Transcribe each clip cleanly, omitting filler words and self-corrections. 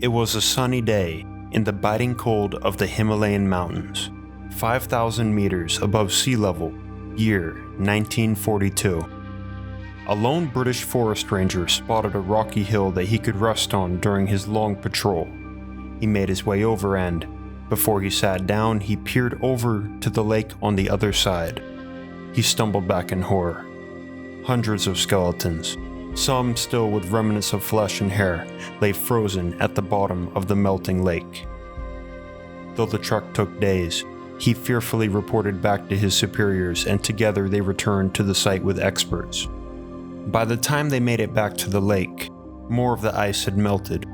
It was a sunny day in the biting cold of the Himalayan mountains, 5,000 meters above sea level, year 1942. A lone British forest ranger spotted a rocky hill that he could rest on during his long patrol. He made his way over and, before he sat down, he peered over to the lake on the other side. He stumbled back in horror. Hundreds of skeletons, some still with remnants of flesh and hair, lay frozen at the bottom of the melting lake. Though the trek took days, he fearfully reported back to his superiors, and together they returned to the site with experts. By the time they made it back to the lake, more of the ice had melted,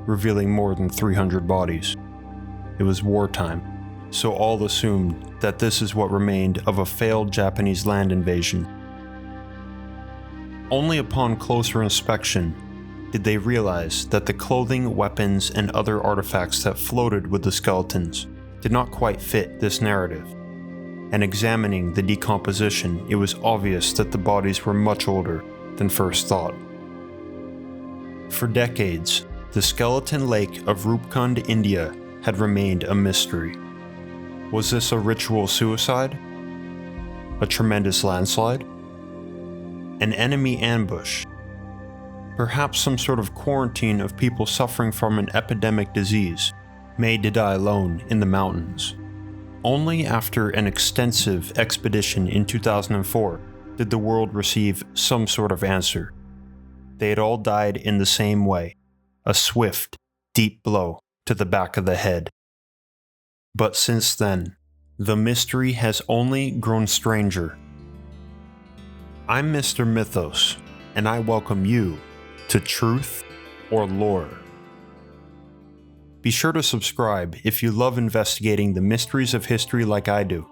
revealing more than 300 bodies. It was wartime, so all assumed that this is what remained of a failed Japanese land invasion. Only upon closer inspection did they realize that the clothing, weapons, and other artifacts that floated with the skeletons did not quite fit this narrative. And examining the decomposition, it was obvious that the bodies were much older than first thought. For decades, the skeleton lake of Roopkund, India, had remained a mystery. Was this a ritual suicide? A tremendous landslide? An enemy ambush? Perhaps some sort of quarantine of people suffering from an epidemic disease, made to die alone in the mountains. Only after an extensive expedition in 2004 did the world receive some sort of answer. They had all died in the same way, a swift, deep blow to the back of the head. But since then, the mystery has only grown stranger. I'm Mr. Mythos, and I welcome you to Truth or Lore. Be sure to subscribe if you love investigating the mysteries of history like I do.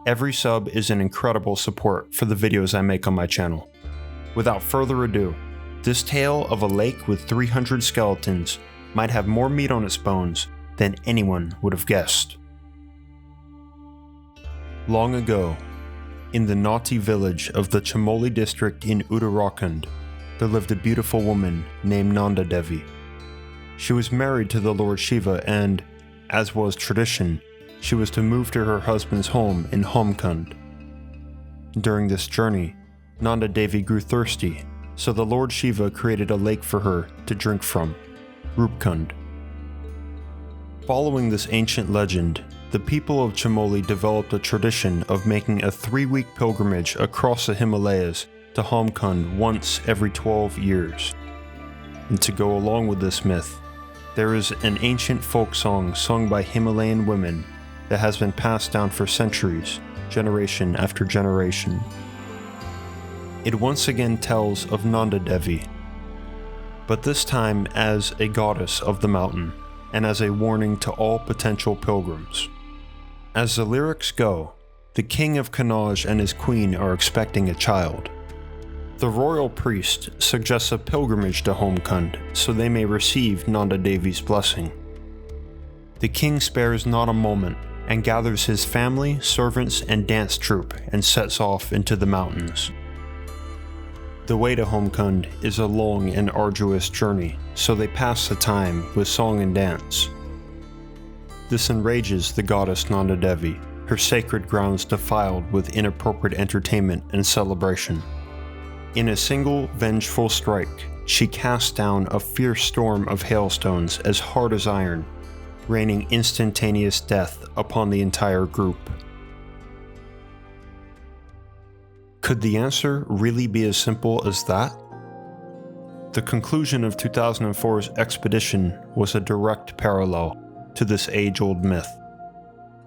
Every sub is an incredible support for the videos I make on my channel. Without further ado, this tale of a lake with 300 skeletons might have more meat on its bones than anyone would have guessed. Long ago, in the naughty village of the Chamoli district in Uttarakhand, there lived a beautiful woman named Nanda Devi. She was married to the Lord Shiva and, as was tradition, she was to move to her husband's home in Roopkund. During this journey, Nanda Devi grew thirsty, so the Lord Shiva created a lake for her to drink from, Roopkund. Following this ancient legend, the people of Chamoli developed a tradition of making a 3-week pilgrimage across the Himalayas to Roopkund once every 12 years. And to go along with this myth, there is an ancient folk song sung by Himalayan women that has been passed down for centuries, generation after generation. It once again tells of Nanda Devi, but this time as a goddess of the mountain and as a warning to all potential pilgrims. As the lyrics go, the king of Kannauj and his queen are expecting a child. The royal priest suggests a pilgrimage to Roopkund so they may receive Nanda Devi's blessing. The king spares not a moment and gathers his family, servants, and dance troupe and sets off into the mountains. The way to Roopkund is a long and arduous journey, so they pass the time with song and dance. This enrages the goddess Nanda Devi, her sacred grounds defiled with inappropriate entertainment and celebration. In a single vengeful strike, she casts down a fierce storm of hailstones as hard as iron, raining instantaneous death upon the entire group. Could the answer really be as simple as that? The conclusion of 2004's expedition was a direct parallel to this age-old myth.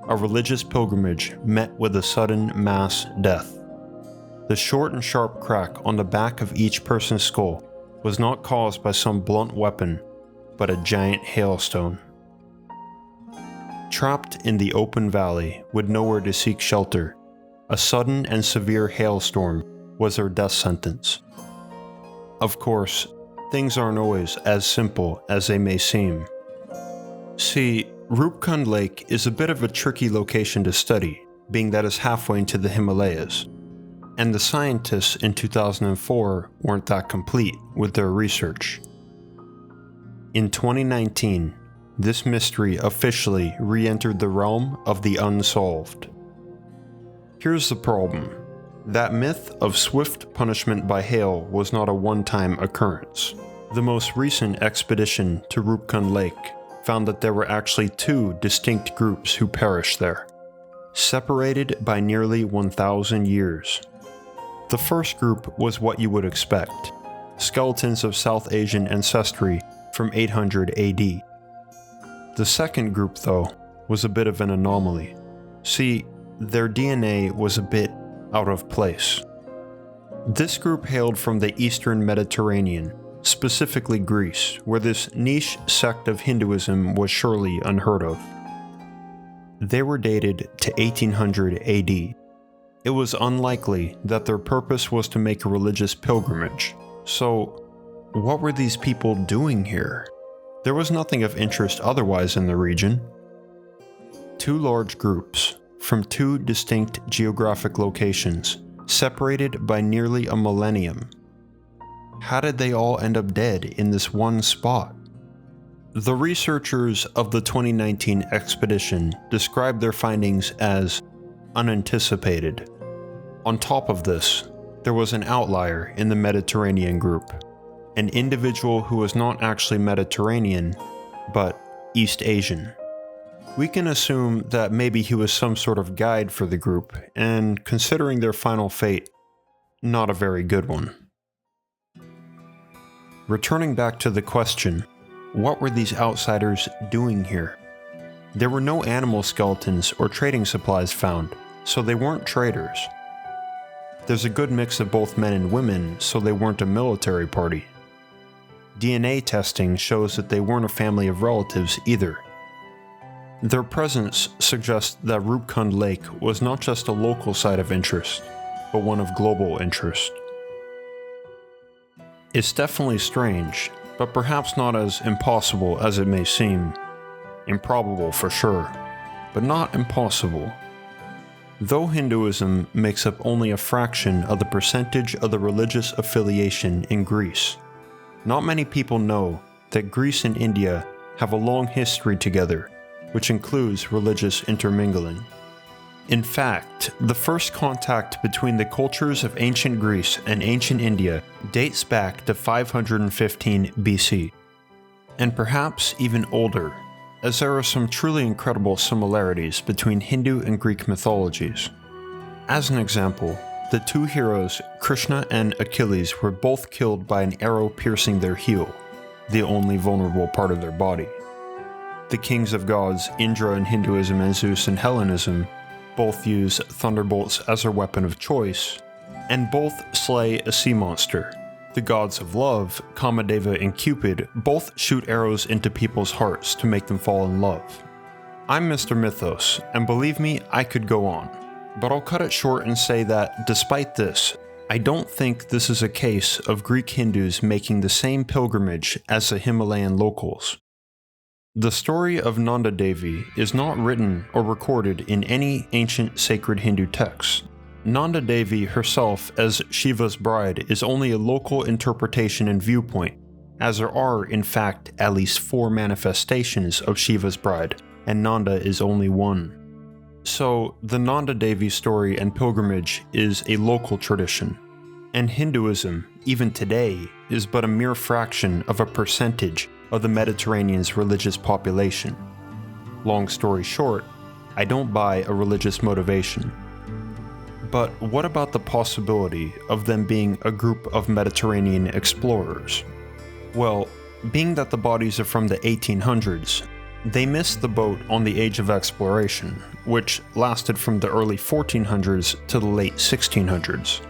A religious pilgrimage met with a sudden mass death. The short and sharp crack on the back of each person's skull was not caused by some blunt weapon, but a giant hailstone. Trapped in the open valley with nowhere to seek shelter, a sudden and severe hailstorm was their death sentence. Of course, things aren't always as simple as they may seem. See, Roopkund Lake is a bit of a tricky location to study, being that it's halfway into the Himalayas, and the scientists in 2004 weren't that complete with their research. In 2019, this mystery officially re-entered the realm of the unsolved. Here's the problem. That myth of swift punishment by hail was not a one-time occurrence. The most recent expedition to Roopkund Lake found that there were actually two distinct groups who perished there, separated by nearly 1,000 years. The first group was what you would expect, skeletons of South Asian ancestry from 800 AD. The second group, though, was a bit of an anomaly. See, their DNA was a bit out of place. This group hailed from the Eastern Mediterranean, specifically Greece, where this niche sect of Hinduism was surely unheard of. They were dated to 1800 AD. It was unlikely that their purpose was to make a religious pilgrimage. So, what were these people doing here? There was nothing of interest otherwise in the region. Two large groups, from two distinct geographic locations, separated by nearly a millennium. How did they all end up dead in this one spot? The researchers of the 2019 expedition described their findings as unanticipated. On top of this, there was an outlier in the Mediterranean group, an individual who was not actually Mediterranean, but East Asian. We can assume that maybe he was some sort of guide for the group, and considering their final fate, not a very good one. Returning back to the question, what were these outsiders doing here? There were no animal skeletons or trading supplies found, so they weren't traders. There's a good mix of both men and women, so they weren't a military party. DNA testing shows that they weren't a family of relatives either. Their presence suggests that Roopkund Lake was not just a local site of interest, but one of global interest. It's definitely strange, but perhaps not as impossible as it may seem. Improbable for sure, but not impossible. Though Hinduism makes up only a fraction of the percentage of the religious affiliation in Greece, not many people know that Greece and India have a long history together, which includes religious intermingling. In fact, the first contact between the cultures of ancient Greece and ancient India dates back to 515 BC, and perhaps even older, as there are some truly incredible similarities between Hindu and Greek mythologies. As an example, the two heroes, Krishna and Achilles, were both killed by an arrow piercing their heel, the only vulnerable part of their body. The kings of gods, Indra in Hinduism and Zeus in Hellenism, both use thunderbolts as their weapon of choice, and both slay a sea monster. The gods of love, Kamadeva and Cupid, both shoot arrows into people's hearts to make them fall in love. I'm Mr. Mythos, and believe me, I could go on. But I'll cut it short and say that, despite this, I don't think this is a case of Greek Hindus making the same pilgrimage as the Himalayan locals. The story of Nanda Devi is not written or recorded in any ancient sacred Hindu texts. Nanda Devi herself as Shiva's bride is only a local interpretation and viewpoint, as there are, in fact, at least 4 manifestations of Shiva's bride, and Nanda is only one. So, the Nanda Devi story and pilgrimage is a local tradition, and Hinduism, even today, is but a mere fraction of a percentage of the Mediterranean's religious population. Long story short, I don't buy a religious motivation. But what about the possibility of them being a group of Mediterranean explorers? Well, being that the bodies are from the 1800s, they missed the boat on the age of exploration, which lasted from the early 1400s to the late 1600s.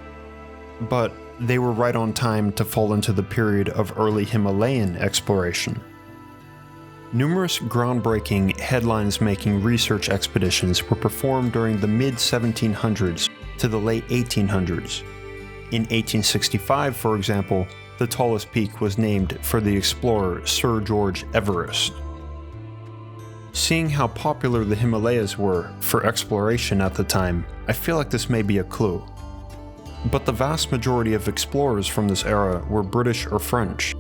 But they were right on time to fall into the period of early Himalayan exploration. Numerous groundbreaking, headlines-making research expeditions were performed during the mid-1700s to the late 1800s. In 1865, for example, the tallest peak was named for the explorer Sir George Everest. Seeing how popular the Himalayas were for exploration at the time, I feel like this may be a clue. But the vast majority of explorers from this era were British or French.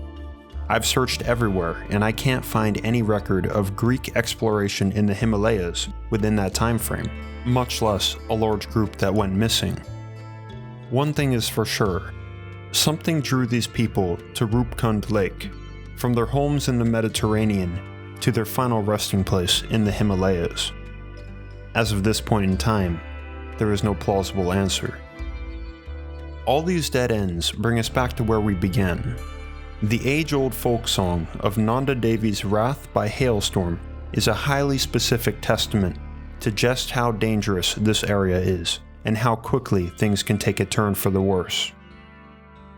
I've searched everywhere and I can't find any record of Greek exploration in the Himalayas within that time frame, much less a large group that went missing. One thing is for sure, something drew these people to Roopkund Lake, from their homes in the Mediterranean to their final resting place in the Himalayas. As of this point in time, there is no plausible answer. All these dead ends bring us back to where we began. The age-old folk song of Nanda Devi's Wrath by Hailstorm is a highly specific testament to just how dangerous this area is, and how quickly things can take a turn for the worse.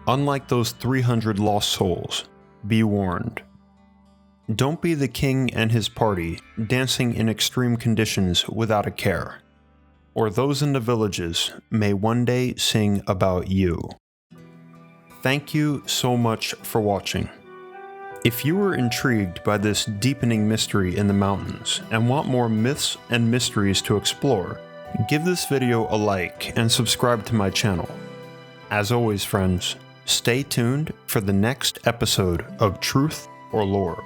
Unlike those 300 lost souls, be warned. Don't be the king and his party dancing in extreme conditions without a care, or those in the villages may one day sing about you. Thank you so much for watching. If you were intrigued by this deepening mystery in the mountains and want more myths and mysteries to explore, give this video a like and subscribe to my channel. As always, friends, stay tuned for the next episode of Truth or Lore.